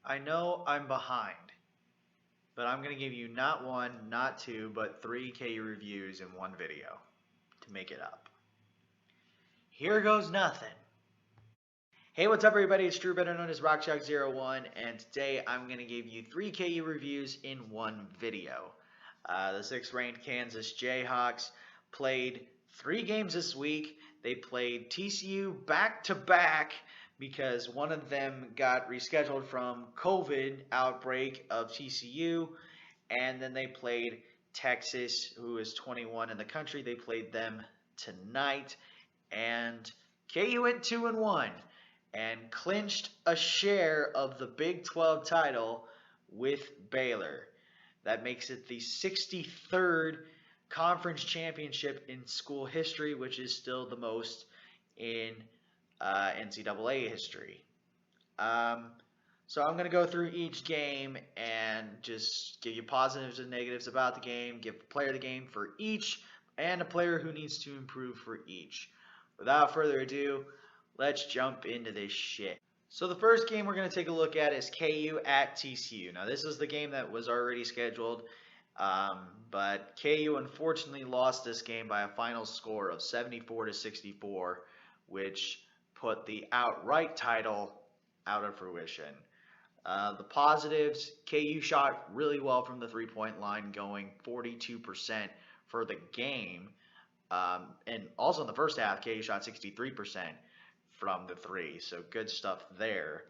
I know I'm behind, but I'm going to give you not one, not two, but three KU reviews in one video to make it up. Here goes nothing. Hey, what's up, everybody? It's Drew, better known as RockShock01, and today I'm going to give you three KU reviews in one video. The sixth ranked Kansas Jayhawks played 3 games this week. They played TCU back to back because one of them got rescheduled from COVID outbreak of TCU, and then they played Texas, who is 21 in the country. They played them tonight, and KU went 2-1 and clinched a share of the Big 12 title with Baylor. That makes it the 63rd conference championship in school history, which is still the most in NCAA history. So I'm going to go through each game and just give you positives and negatives about the game, give a player of the game for each, and a player who needs to improve for each. Without further ado, let's jump into this shit. So the first game we're going to take a look at is KU at TCU. Now this is the game that was already scheduled, but KU unfortunately lost this game by a final score of 74-64, which put the outright title out of fruition. The positives, KU shot really well from the three-point line, going 42% for the game. And also in the first half, KU shot 63% from the three, so good stuff there.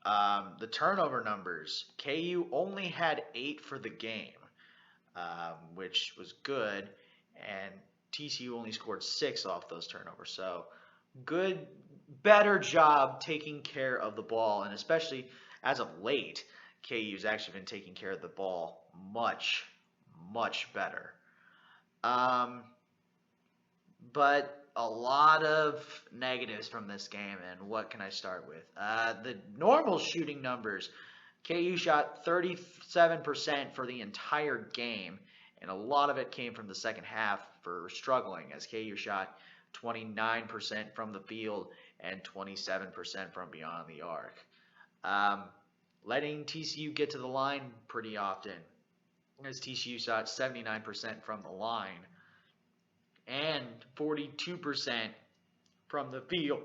The turnover numbers, KU only had 8 for the game, which was good, and TCU only scored 6 off those turnovers. So good, better job taking care of the ball, and especially as of late, KU's actually been taking care of the ball much, much better. But a lot of negatives from this game, and what can I start with? The normal shooting numbers, KU shot 37% for the entire game, and a lot of it came from the second half for struggling, as KU shot 29% from the field and 27% from beyond the arc. Letting TCU get to the line pretty often, as TCU shot 79% from the line and 42% from the field.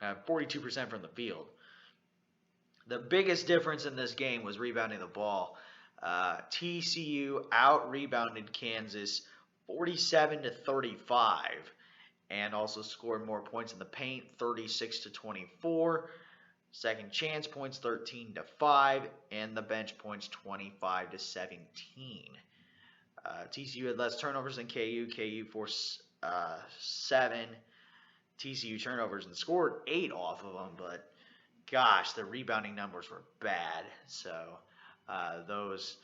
42% from the field. The biggest difference in this game was rebounding the ball. TCU out-rebounded Kansas 47-35 and also scored more points in the paint, 36-24. Second chance points 13-5, and the bench points 25-17. TCU had less turnovers than KU. KU forced 7 TCU turnovers and scored 8 off of them, but gosh, the rebounding numbers were bad. So those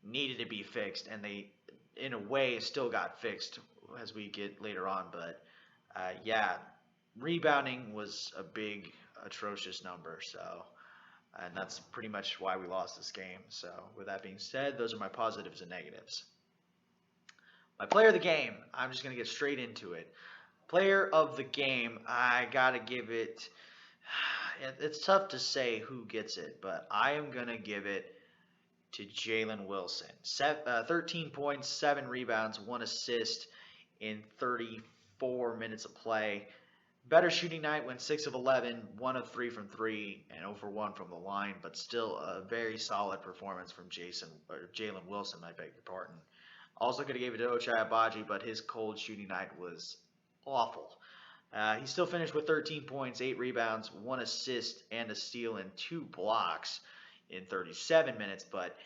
needed to be fixed, and they, in a way, still got fixed as we get later on. But yeah, rebounding was a big, atrocious number. So. And that's pretty much why we lost this game. So with that being said, those are my positives and negatives. My player of the game, I'm just going to get straight into it. Player of the game, I got to give it, it's tough to say who gets it, but I am going to give it to Jalen Wilson. 13 points, 7 rebounds, 1 assist in 34 minutes of play. Better shooting night, went 6 of 11, 1 of 3 from 3, and 0 for 1 from the line, but still a very solid performance from Jalen Wilson, I beg your pardon. Also could have gave it to Ochai Abaji, but his cold shooting night was awful. He still finished with 13 points, 8 rebounds, 1 assist, and a steal, and 2 blocks in 37 minutes, but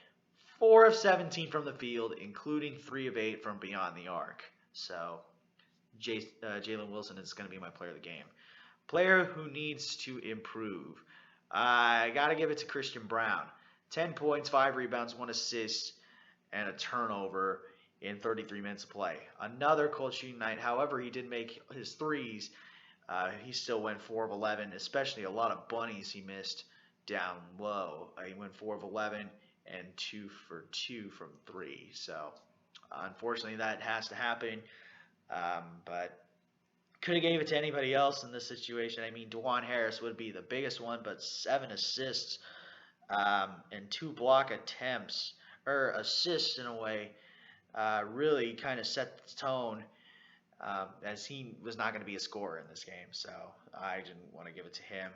4 of 17 from the field, including 3 of 8 from beyond the arc. So Jalen Wilson is going to be my player of the game. Player who needs to improve. I got to give it to Christian Braun. 10 points, 5 rebounds, 1 assist, and a turnover in 33 minutes of play. Another cold shooting night. However, he did make his threes. He still went 4 of 11, especially a lot of bunnies he missed down low. He went 4 of 11 and 2 for 2 from 3. So, unfortunately, that has to happen. But Could have gave it to anybody else in this situation. I mean, Dwan Harris would be the biggest one, but 7 assists and 2 block attempts, or assists in a way, really kind of set the tone, as he was not going to be a scorer in this game. So I didn't want to give it to him.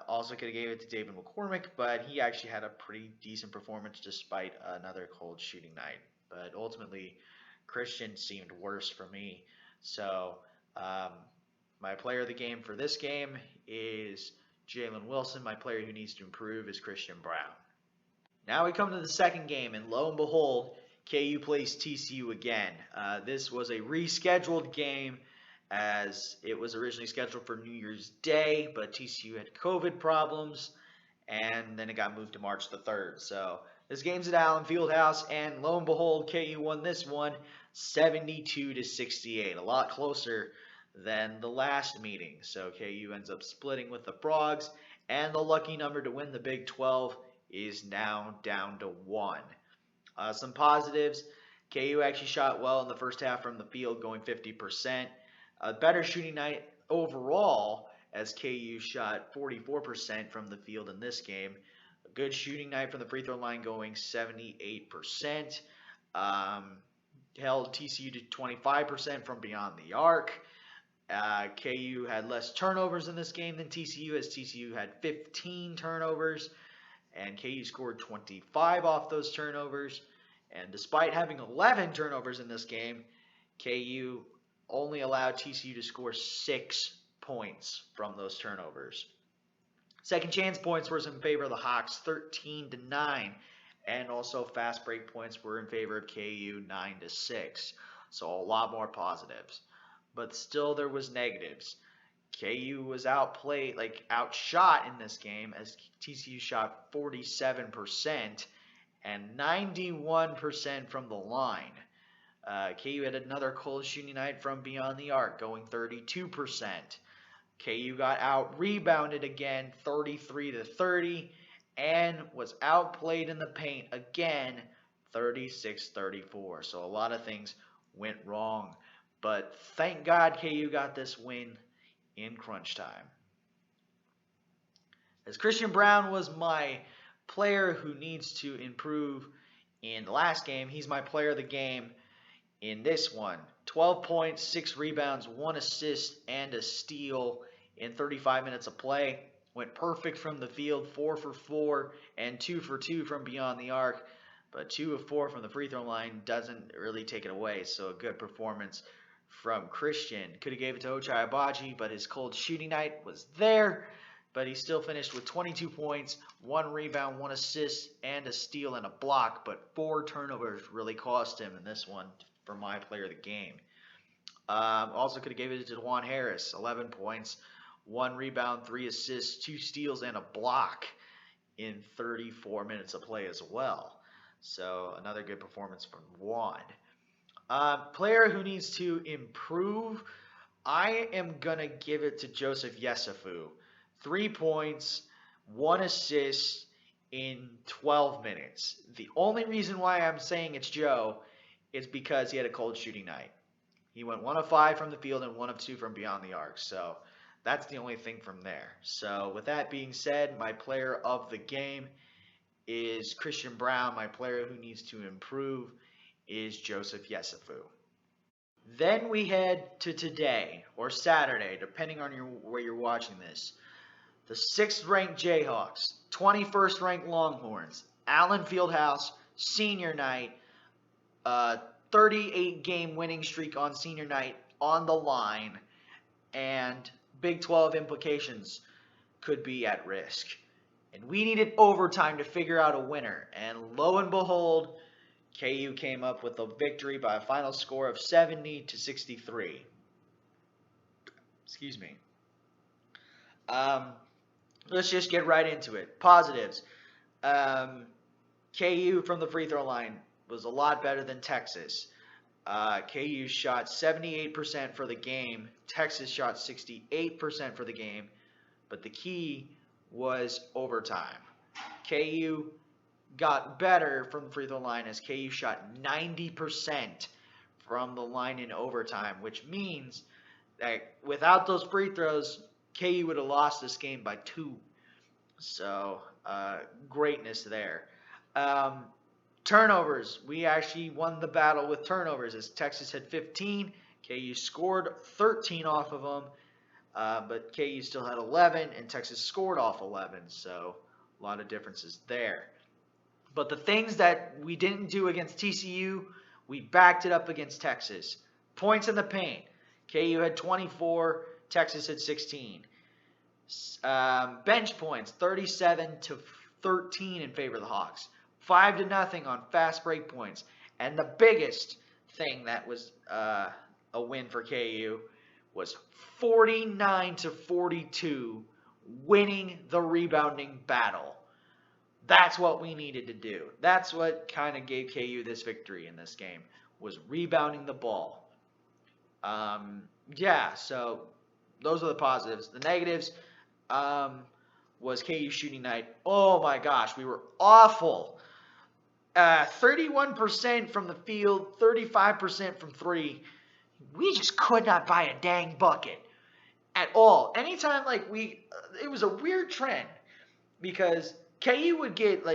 Also could have gave it to David McCormick, but he actually had a pretty decent performance despite another cold shooting night. But ultimately, Christian seemed worse for me. So um, my player of the game for this game is Jalen Wilson. My player who needs to improve is Christian Brown. Now we come to the second game, and lo and behold, KU plays TCU again. This was a rescheduled game as it was originally scheduled for New Year's Day, but TCU had COVID problems, and then it got moved to March the 3rd. So this game's at Allen Fieldhouse, and lo and behold, KU won this one 72-68, a lot closer than the last meeting. So KU ends up splitting with the Frogs, and the lucky number to win the Big 12 is now down to 1. Some positives: KU actually shot well in the first half from the field, going 50%. A better shooting night overall, as KU shot 44% from the field in this game. A good shooting night from the free throw line, going 78%. Held TCU to 25% from beyond the arc. KU had less turnovers in this game than TCU, as TCU had 15 turnovers, and KU scored 25 off those turnovers. And despite having 11 turnovers in this game, KU only allowed TCU to score 6 points from those turnovers. Second chance points were in favor of the Hawks, 13-9, and also fast break points were in favor of KU, 9-6. So a lot more positives, but still there was negatives. KU was outshot in this game, as TCU shot 47% and 91% from the line. KU had another cold shooting night from beyond the arc, going 32%. KU got out-rebounded again, 33-30, and was outplayed in the paint again, 36-34. So a lot of things went wrong, but thank God KU got this win in crunch time. As Christian Brown was my player who needs to improve in the last game, he's my player of the game in this one. 12 points, 6 rebounds, 1 assist, and a steal in 35 minutes of play. Went perfect from the field, 4 for 4 and 2 for 2 from beyond the arc, but 2 of 4 from the free throw line doesn't really take it away. So a good performance from Christian. Could have gave it to Ochai Agbaji, but his cold shooting night was there. But he still finished with 22 points, 1 rebound, 1 assist, and a steal and a block. But 4 turnovers really cost him in this one for my player of the game. Also could have gave it to Dwan Harris, 11 points, 1 rebound, 3 assists, 2 steals, and a block in 34 minutes of play as well. So another good performance from Dwan. Player who needs to improve, I am going to give it to Joseph Yesufu. 3 points, 1 assist in 12 minutes. The only reason why I'm saying it's Joe is because he had a cold shooting night. He went 1 of 5 from the field and 1 of 2 from beyond the arc. So that's the only thing from there. So with that being said, my player of the game is Christian Brown. My player who needs to improve is Joseph Yesufu. Then we head to today, or Saturday, depending on where you're watching this. The 6th ranked Jayhawks, 21st ranked Longhorns, Allen Fieldhouse, senior night, 38-game winning streak on senior night on the line, and Big 12 implications could be at risk. And we needed overtime to figure out a winner, and lo and behold, KU came up with a victory by a final score of 70-63. Excuse me. Let's just get right into it. Positives. KU from the free throw line was a lot better than Texas. KU shot 78% for the game. Texas shot 68% for the game. But the key was overtime. KU got better from the free throw line as KU shot 90% from the line in overtime, which means Like, without those free throws, KU would have lost this game by 2. So, greatness there. Um, Turnovers. We actually won the battle with turnovers as Texas had 15. KU scored 13 off of them, but KU still had 11, and Texas scored off 11. So, a lot of differences there. But the things that we didn't do against TCU, we backed it up against Texas. Points in the paint. KU had 24, Texas had 16. Bench points, 37-13 in favor of the Hawks. 5-0 on fast break points. And the biggest thing that was a win for KU was 49-42, winning the rebounding battle. That's what we needed to do. That's what kind of gave KU this victory in this game, was rebounding the ball. So those are the positives. The negatives was KU shooting night. Oh my gosh, we were awful. 31% from the field, 35% from 3. We just could not buy a dang bucket at all. Anytime it was a weird trend because KU would get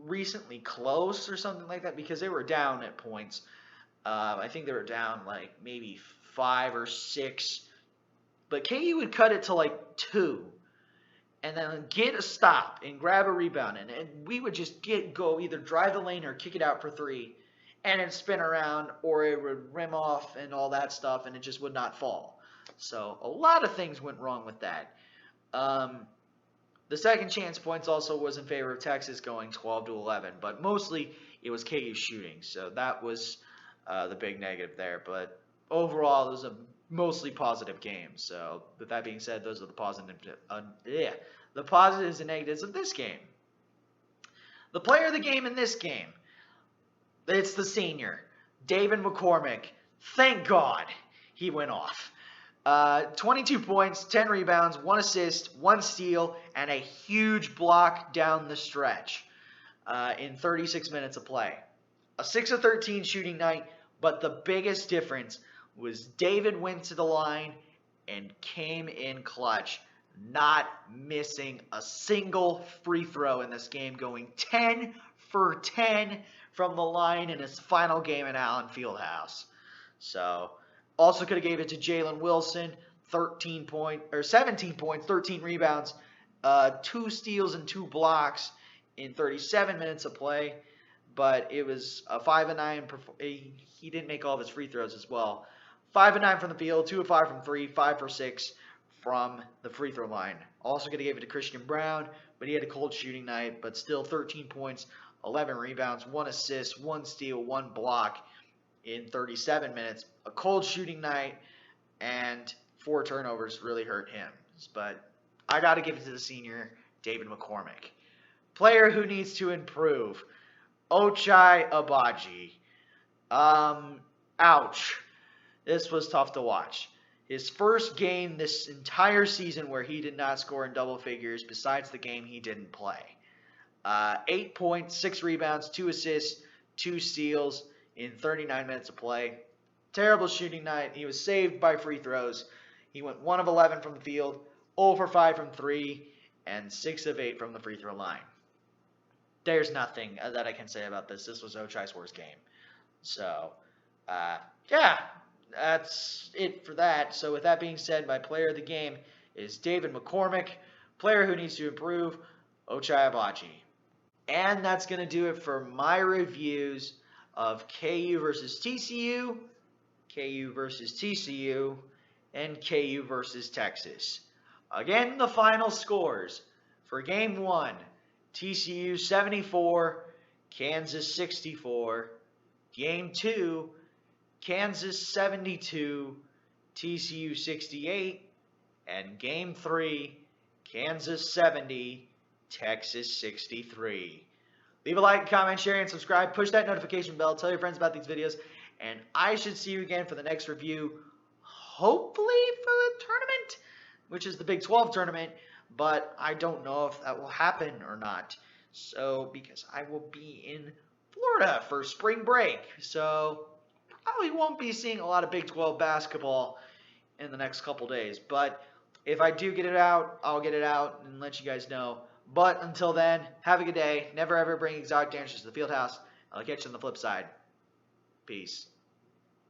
recently close or something like that because they were down at points. I think they were down maybe 5 or 6, but KU would cut it to 2, and then get a stop and grab a rebound, and we would just go either drive the lane or kick it out for 3, and then spin around, or it would rim off and all that stuff, and it just would not fall. So a lot of things went wrong with that. The second chance points also was in favor of Texas, going 12-11, but mostly it was KU shooting, so that was the big negative there. But overall, it was a mostly positive game. So with that being said, those are the positives and negatives of this game. The player of the game in this game, it's the senior, David McCormick. Thank God he went off. 22 points, 10 rebounds, 1 assist, 1 steal, and a huge block down the stretch in 36 minutes of play. A 6 of 13 shooting night, but the biggest difference was David went to the line and came in clutch, not missing a single free throw in this game, going 10 for 10 from the line in his final game at Allen Fieldhouse. So, also could have gave it to Jalen Wilson, 17 points, 13 rebounds, 2 steals and 2 blocks in 37 minutes of play. But it was a 5 of 9. He didn't make all of his free throws as well. 5 of 9 from the field, 2 of 5 from 3, 5 for 6 from the free throw line. Also could have gave it to Christian Brown, but he had a cold shooting night. But still, 13 points, 11 rebounds, 1 assist, 1 steal, 1 block in 37 minutes. A cold shooting night and 4 turnovers really hurt him. But I got to give it to the senior, David McCormick. Player who needs to improve, Ochai Agbaji. Ouch. This was tough to watch. His first game this entire season where he did not score in double figures besides the game he didn't play. 8 points, 6 rebounds, 2 assists, 2 steals in 39 minutes of play. Terrible shooting night. He was saved by free throws. He went 1 of 11 from the field, 0 for 5 from 3, and 6 of 8 from the free throw line. There's nothing that I can say about this. This was Ochai's worst game. So, that's it for that. So with that being said, my player of the game is David McCormick. Player who needs to improve, Ochai Agbaji. And that's going to do it for my reviews of KU versus TCU, KU versus TCU, and KU versus Texas. Again, the final scores for Game 1, TCU 74, Kansas 64. Game 2, Kansas 72, TCU 68. And Game 3, Kansas 70, Texas 63. Leave a like, comment, share, and subscribe. Push that notification bell. Tell your friends about these videos. And I should see you again for the next review, hopefully for the tournament, which is the Big 12 tournament. But I don't know if that will happen or not. So, because I will be in Florida for spring break. So, probably won't be seeing a lot of Big 12 basketball in the next couple days. But if I do get it out, I'll get it out and let you guys know. But until then, have a good day. Never ever bring exotic dancers to the field house. I'll catch you on the flip side. Peace.